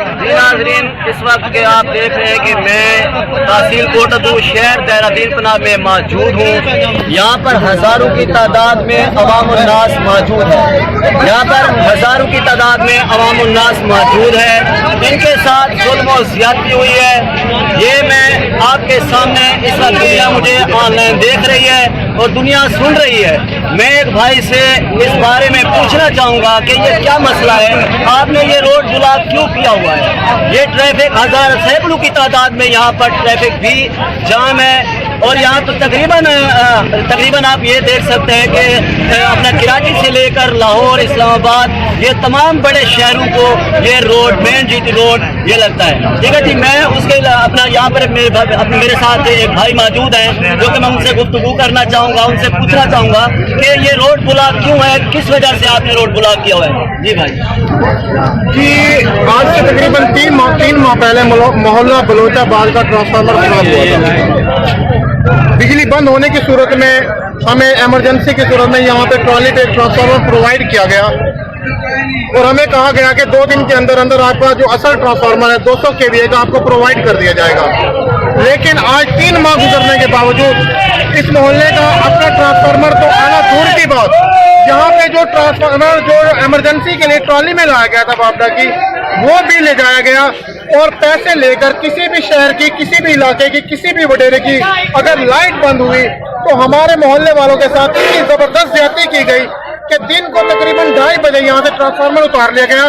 नाज़रीन, इस वक्त के आप देख रहे हैं कि मैं तहसील कोटद्दू शहर देहरादून पनाह में मौजूद हूँ। यहाँ पर हज़ारों की तादाद में अवाम उन्नास मौजूद है। यहाँ पर हज़ारों की तादाद में अवाम उन्नास मौजूद है। इनके साथ जुल्म और ज़्यादती हुई है। ये मैं आपके सामने इस वक्त दुनिया मुझे ऑनलाइन देख रही है और दुनिया सुन रही है। मैं एक भाई से इस बारे में पूछना चाहूँगा कि ये क्या मसला है, आपने ये रोड ब्लॉक क्यों किया हुआ है? ये ट्रैफिक सैकड़ों की तादाद में यहाँ पर ट्रैफिक भी जाम है और यहाँ तो तकरीबन आप ये देख सकते हैं कि अपना कराची से लेकर लाहौर, इस्लामाबाद, ये तमाम बड़े शहरों को ये रोड मेन जीटी रोड ये लगता है। ठीक है जी, मैं उसके अपना यहाँ पर मेरे साथ एक भाई मौजूद हैं जो कि मैं उनसे गुफ्तगू करना चाहूँगा, उनसे पूछना चाहूँगा कि ये रोड ब्लॉक क्यों है, किस वजह से आपने रोड ब्लॉक किया हुआ है? जी भाई जी, आज से तकरीबन तीन माह पहले मोहल्ला बलोचाबाद का ट्रांसफार्मर खराब हुआ था। बिजली बंद होने की सूरत में हमें इमरजेंसी की सूरत में यहाँ पे ट्रॉली पे ट्रांसफार्मर प्रोवाइड किया गया और हमें कहा गया कि 2 दिन के अंदर अंदर आपका जो असल ट्रांसफार्मर है 200 kVA का आपको प्रोवाइड कर दिया जाएगा। लेकिन आज 3 माह गुजरने के बावजूद इस मोहल्ले का अपना ट्रांसफार्मर तो आना दूर की बात, यहाँ पे जो ट्रांसफार्मर जो इमरजेंसी के लिए ट्रॉली में लाया गया था बाबडा की, वो भी ले जाया गया और पैसे लेकर किसी भी शहर की, किसी भी इलाके की, किसी भी वडेरे की अगर लाइट बंद हुई तो हमारे मोहल्ले वालों के साथ इतनी जबरदस्त ज्यादती की गई कि दिन को तकरीबन 2:30 बजे यहाँ से ट्रांसफार्मर उतार लिया गया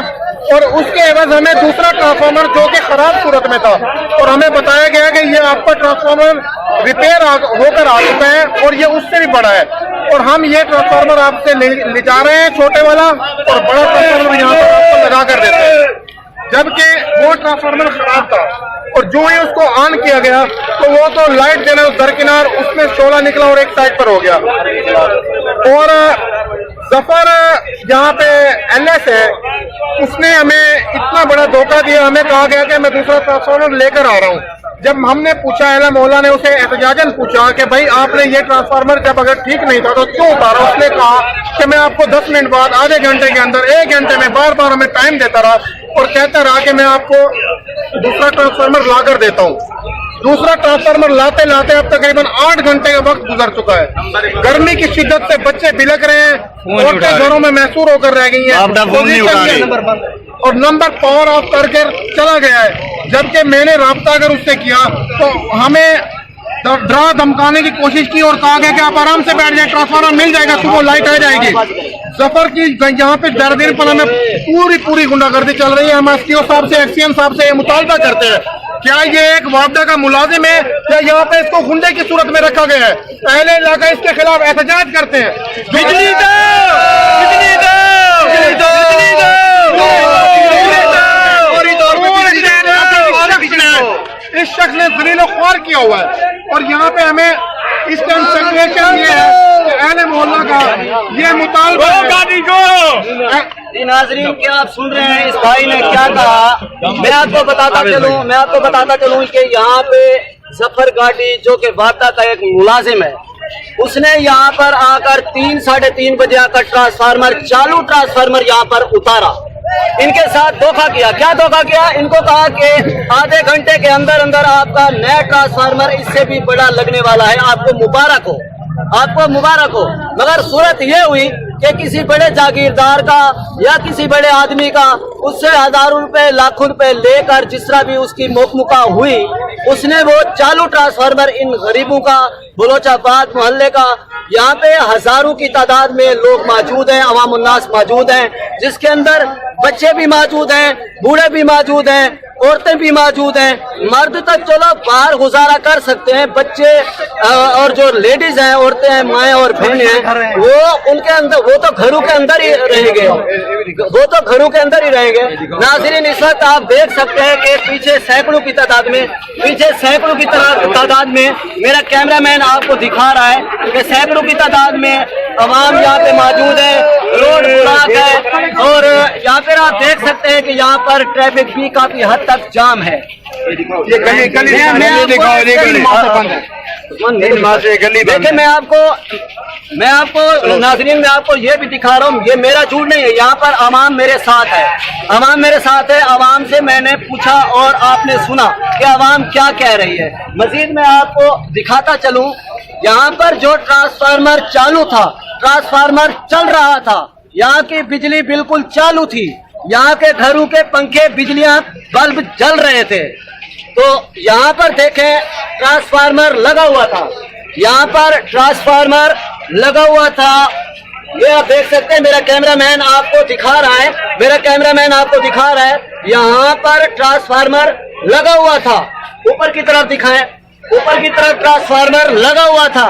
और उसके एवज हमें दूसरा ट्रांसफार्मर जो कि खराब सूरत में था और हमें बताया गया कि ये आपका ट्रांसफार्मर रिपेयर होकर आ चुका है और ये उससे भी बड़ा है और हम ये ट्रांसफार्मर आपसे ले जा रहे हैं छोटे वाला और बड़ा ट्रांसफार्मर यहाँ पर आपको लगा कर देते हैं। जबकि वो ट्रांसफार्मर खराब था और जो ही उसको ऑन किया गया तो वो तो लाइट देना दरकिनार उसमें शोला निकला और एक साइड पर हो गया। और जफर जहाँ पे LS है उसने हमें इतना बड़ा धोखा दिया, हमें कहा गया कि मैं दूसरा ट्रांसफार्मर लेकर आ रहा हूँ। जब हमने पूछा अहले मोहल्ला ने उसे एहतजाजन पूछा कि भाई आपने ये ट्रांसफार्मर जब अगर ठीक नहीं था तो क्यों उतारा, उसने कहा कि मैं आपको 10 मिनट बाद, आधे घंटे के अंदर, 1 घंटे में बार बार हमें टाइम देता रहा और कहता रहा कि मैं आपको दूसरा ट्रांसफार्मर ला कर देता हूँ। दूसरा ट्रांसफार्मर लाते लाते अब तकरीबन 8 घंटे का वक्त गुजर चुका है। गर्मी की शिद्दत से बच्चे बिलक रहे हैं, औरतें घरों में महसूर होकर रह गई हैं और नंबर पावर ऑफ करके चला गया है। जबकि मैंने राब्ता अगर उससे किया तो हमें डरा धमकाने की कोशिश की और कहा गया कि आप आराम से बैठ जाए, ट्रांसफार्मर मिल जाएगा, सुबह लाइट आ जाएगी। जफर की यहाँ पे देहरादून पनाह में पूरी गुंडागर्दी चल रही है। हम STO साहब से, एक्सीएम साहब से ये मुतालबा करते हैं, क्या ये एक वापडा का मुलाजिम है या यहाँ पे इसको गुंडे की सूरत में रखा गया है? पहले इलाका इसके खिलाफ एहतजाज करते हैं। बिजली दो, बिजली दो, बिजली दो, इस शख्स ने जलीलो ख्वार किया हुआ है और यहाँ पे हमें इस टाइम सिचुएशन ये है कि अहले मोहल्ला का ये मुतालबा नाज़रीन, क्या आप सुन रहे हैं इस भाई ने क्या कहा? मैं आपको बताता चलूं कि यहाँ पे जफर गाड़ी जो कि वापडा का एक मुलाजिम है, उसने यहाँ पर आकर 3-3:30 बजे आकर चालू ट्रांसफार्मर यहाँ पर उतारा। इनके साथ धोखा किया। क्या धोखा किया? इनको कहा कि आधे घंटे के अंदर अंदर आपका नया ट्रांसफार्मर इससे भी बड़ा लगने वाला है, आपको मुबारक हो, आपको मुबारक हो। मगर सूरत ये हुई कि किसी बड़े जागीरदार का या किसी बड़े आदमी का उससे हजारों रुपए, लाखों रुपए लेकर जिस तरह भी उसकी मोकमुका हुई, उसने वो चालू ट्रांसफार्मर इन गरीबों का, बलोचाबाद मोहल्ले का, यहाँ पे हजारों की तादाद में लोग मौजूद हैं, अवाम उन्नास मौजूद हैं, जिसके अंदर बच्चे भी मौजूद हैं, बूढ़े भी मौजूद हैं, औरतें भी मौजूद हैं। मर्द तक चलो बाहर गुजारा कर सकते हैं, बच्चे और जो लेडीज हैं, औरतें हैं, माएँ और बहनें हैं, वो उनके अंदर, वो तो घरों के अंदर ही रहेंगे, वो तो घरों के अंदर ही रहेंगे। नाज़रीन, इस वक्त आप देख सकते हैं कि पीछे सैकड़ों की तादाद में मेरा कैमरामैन आपको दिखा रहा है कि सैकड़ों की तादाद में अवाम यहाँ पे मौजूद है। रोड ब्लॉक है और यहाँ पर आप देख सकते हैं कि यहाँ पर ट्रैफिक भी काफी हद तक जाम है। ये गली गली दिखाओ, ये गली देखिए मैं आपको नाज़रीन मैं आपको ये भी दिखा रहा हूँ, ये मेरा झूठ नहीं है, यहाँ पर आवाम मेरे साथ है, आवाम मेरे साथ है। आवाम से मैंने पूछा और आपने सुना कि आवाम क्या कह रही है। मजीद मैं आपको दिखाता चलूँ, यहाँ पर जो ट्रांसफार्मर चालू था, ट्रांसफार्मर चल रहा था, यहाँ की बिजली बिल्कुल चालू थी, यहाँ के घरों के पंखे बिजलियां बल्ब जल रहे थे। तो यहाँ पर देखें ट्रांसफार्मर लगा हुआ था, यहाँ पर ट्रांसफार्मर लगा हुआ था, ये आप देख सकते हैं। मेरा कैमरामैन आपको दिखा रहा है, मेरा कैमरामैन आपको दिखा रहा है, यहाँ पर ट्रांसफार्मर लगा हुआ था। ऊपर की तरफ दिखाएं, ऊपर की तरफ ट्रांसफार्मर लगा हुआ था,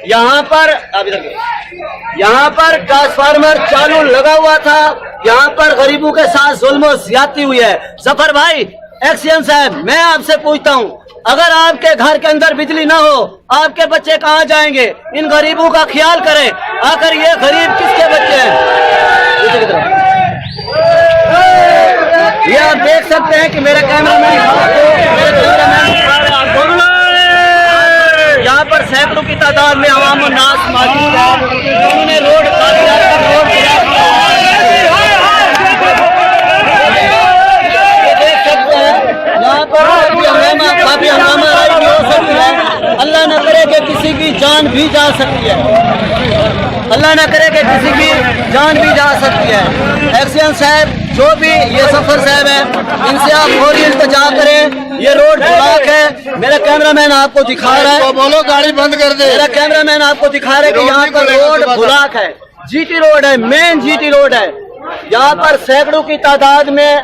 यहाँ पर यहाँ पर ट्रांसफार्मर चालू लगा हुआ था। यहाँ पर गरीबों के साथ जुल्म और ज्यादती हुई है। जफर भाई, एक्शन साहब, मैं आपसे पूछता हूँ, अगर आपके घर के अंदर बिजली ना हो, आपके बच्चे कहाँ जाएंगे? इन गरीबों का ख्याल करें। आखिर ये गरीब किसके बच्चे हैं? ये आप देख सकते हैं कि मेरे कैमरामैन यहाँ पर सैकड़ों की तादाद में अवाम और नास मौजूद है। उन्होंने रोड देख सकते हैं, यहाँ पर काफी हंगामा हो सकता है। अल्लाह न करे कि किसी की जान भी जा सकती है, अल्लाह न करे कि किसी की जान भी जा सकती है। एक्शन साहब, जो भी ये सफर साहब है, इनसे आप फौरी इल्तिजा करें। ये रोड ब्लॉक है, मेरा कैमरामैन आपको दिखा रहा है, बोलो गाड़ी बंद कर दे। मेरा कैमरामैन आपको दिखा रहा है कि यहाँ पर रोड ब्लॉक है, जीटी रोड है, मेन जीटी रोड है। यहाँ पर सैकड़ों की तादाद में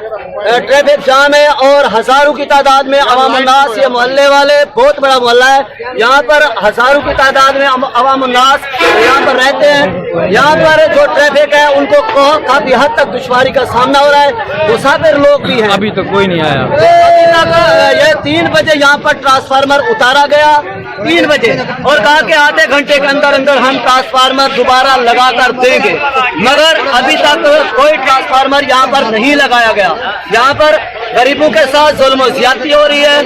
ट्रैफिक जाम है और हजारों की तादाद में अवाम उन्नास, ये मोहल्ले वाले बहुत बड़ा मोहल्ला है, यहाँ पर हजारों की तादाद में अवाम उन्नास यहाँ पर रहते हैं। यहाँ पर जो ट्रैफिक है उनको काफी हद तक दुश्वारी का सामना हो रहा है। मुसाफिर लोग भी हैं, अभी तो कोई नहीं आया। अभी तक ये 3 बजे यहाँ पर ट्रांसफार्मर उतारा गया, 3 बजे, और कहा कि आधे घंटे के अंदर अंदर हम ट्रांसफार्मर दोबारा लगा कर देंगे, मगर अभी तक कोई ट्रांसफार्मर यहाँ पर नहीं लगाया गया। यहाँ पर गरीबों के साथ जुल्म ज्यादती हो रही है।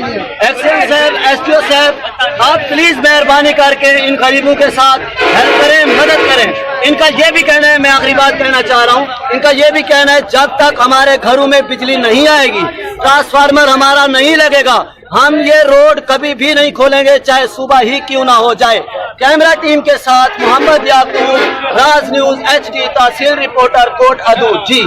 एक्शन साहब, एसपीओ साहब, आप प्लीज मेहरबानी करके इन गरीबों के साथ हेल्प करें, मदद करें। इनका ये भी कहना है, मैं आखिरी बात कहना चाह रहा हूँ, इनका ये भी कहना है, जब तक हमारे घरों में बिजली नहीं आएगी, ट्रांसफार्मर हमारा नहीं लगेगा, हम ये रोड कभी भी नहीं खोलेंगे, चाहे सुबह ही क्यों ना हो जाए। कैमरा टीम के साथ मोहम्मद याकूब, राज न्यूज HD, तहसील रिपोर्टर कोट अदू जी।